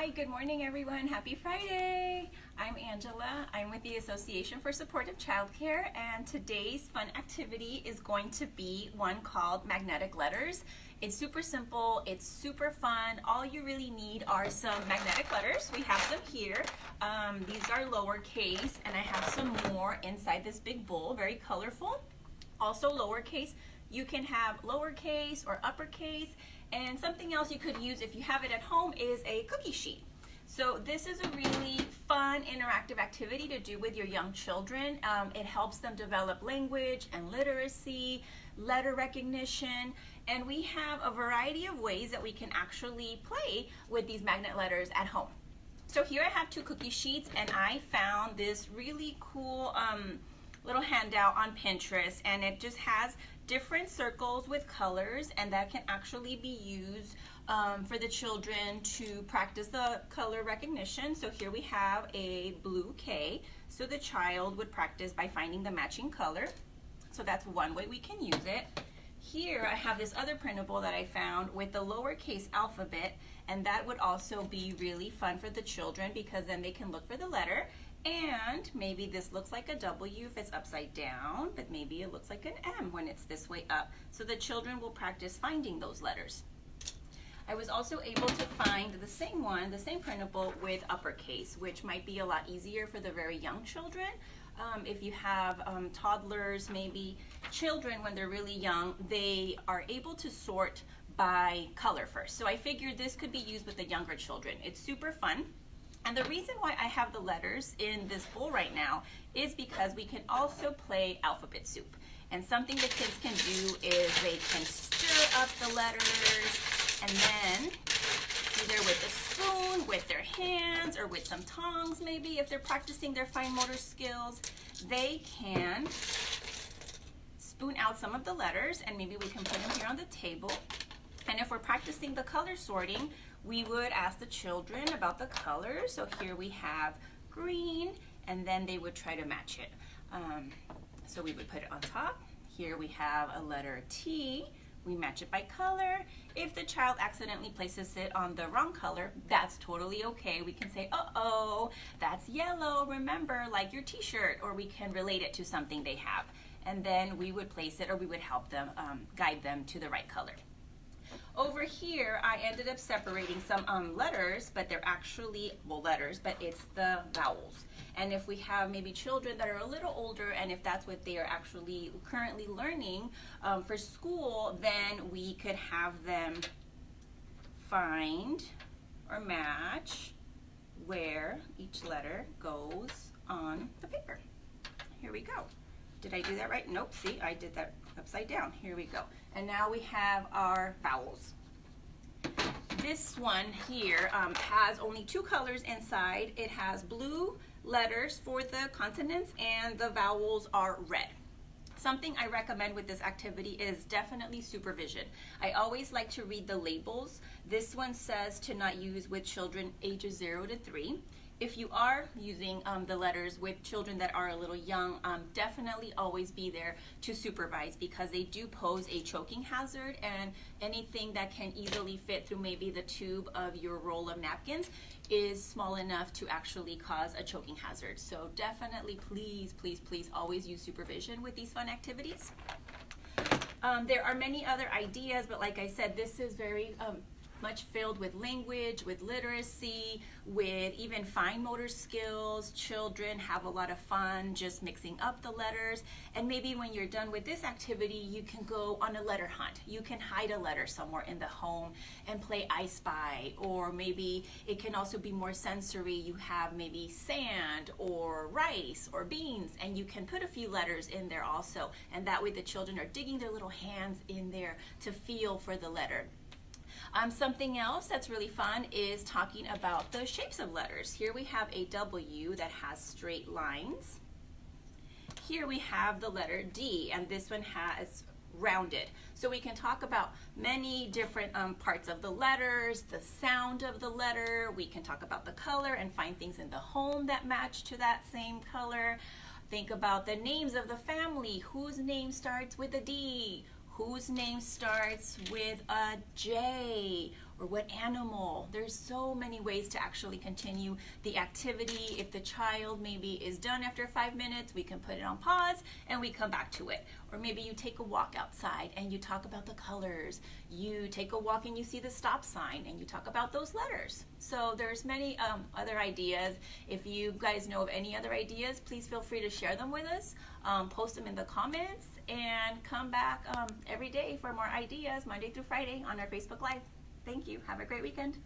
Hi, good morning everyone. Happy Friday. I'm Angela. I'm with the Association for Supportive Childcare, and today's fun activity is going to be one called magnetic letters. It's super simple, it's super fun. All you really need are some magnetic letters. We have some here. These are lowercase, and I have some more inside this big bowl, very colorful. Also lowercase. You can have lowercase or uppercase, and something else you could use if you have it at home is a cookie sheet. So this is a really fun interactive activity to do with your young children. It helps them develop language and literacy, letter recognition, and we have a variety of ways that we can actually play with these magnet letters at home. So here I have two cookie sheets, and I found this really cool little handout on Pinterest, and it just has different circles with colors, and that can actually be used for the children to practice the color recognition. So here we have a blue K, so the child would practice by finding the matching color. So that's one way we can use it. Here I have this other printable that I found with the lowercase alphabet, and that would also be really fun for the children because then they can look for the letter. And maybe this looks like a W if it's upside down, but maybe it looks like an M when it's this way up. So the children will practice finding those letters. I was also able to find the same one, the same printable with uppercase, which might be a lot easier for the very young children. If you have toddlers, maybe children when they're really young, they are able to sort by color first. So I figured this could be used with the younger children. It's super fun. And the reason why I have the letters in this bowl right now is because we can also play alphabet soup. And something the kids can do is they can stir up the letters, and then either with a spoon, with their hands, or with some tongs maybe, if they're practicing their fine motor skills, they can spoon out some of the letters, and maybe we can put them here on the table. And if we're practicing the color sorting, we would ask the children about the colors. So here we have green, and then they would try to match it. So we would put it on top. Here we have a letter T. We match it by color. If the child accidentally places it on the wrong color, that's totally okay. We can say, uh-oh, that's yellow, remember, like your t-shirt, or we can relate it to something they have. And then we would place it, or we would help them, guide them to the right color. Over here, I ended up separating some letters, but they're actually, well, letters, but it's the vowels. And if we have maybe children that are a little older, and if that's what they are actually currently learning for school, then we could have them find or match where each letter goes on the paper. Here we go. Did I do that right? Nope, see, I did that upside down. Here we go. And now we have our vowels. This one here has only two colors inside. It has blue letters for the consonants, and the vowels are red. Something I recommend with this activity is definitely supervision. I always like to read the labels. This one says to not use with children ages 0 to 3. If you are using the letters with children that are a little young, definitely always be there to supervise, because they do pose a choking hazard, and anything that can easily fit through maybe the tube of your roll of napkins is small enough to actually cause a choking hazard. So definitely, please, please, please always use supervision with these fun activities. There are many other ideas, but like I said, this is very much filled with language, with literacy, with even fine motor skills. Children have a lot of fun just mixing up the letters. And maybe when you're done with this activity, you can go on a letter hunt. You can hide a letter somewhere in the home and play I Spy, or maybe it can also be more sensory. You have maybe sand or rice or beans, and you can put a few letters in there also. And that way the children are digging their little hands in there to feel for the letter. Something else that's really fun is talking about the shapes of letters. Here we have a W that has straight lines. Here we have the letter D, and this one has rounded. So we can talk about many different parts of the letters, the sound of the letter. We can talk about the color and find things in the home that match to that same color. Think about the names of the family. Whose name starts with a D? Whose name starts with a J? or what animal. There's so many ways to actually continue the activity. If the child maybe is done after 5 minutes, we can put it on pause and we come back to it. Or maybe you take a walk outside and you talk about the colors. You take a walk and you see the stop sign and you talk about those letters. So there's many other ideas. If you guys know of any other ideas, please feel free to share them with us. Post them in the comments and come back every day for more ideas, Monday through Friday on our Facebook Live. Thank you. Have a great weekend.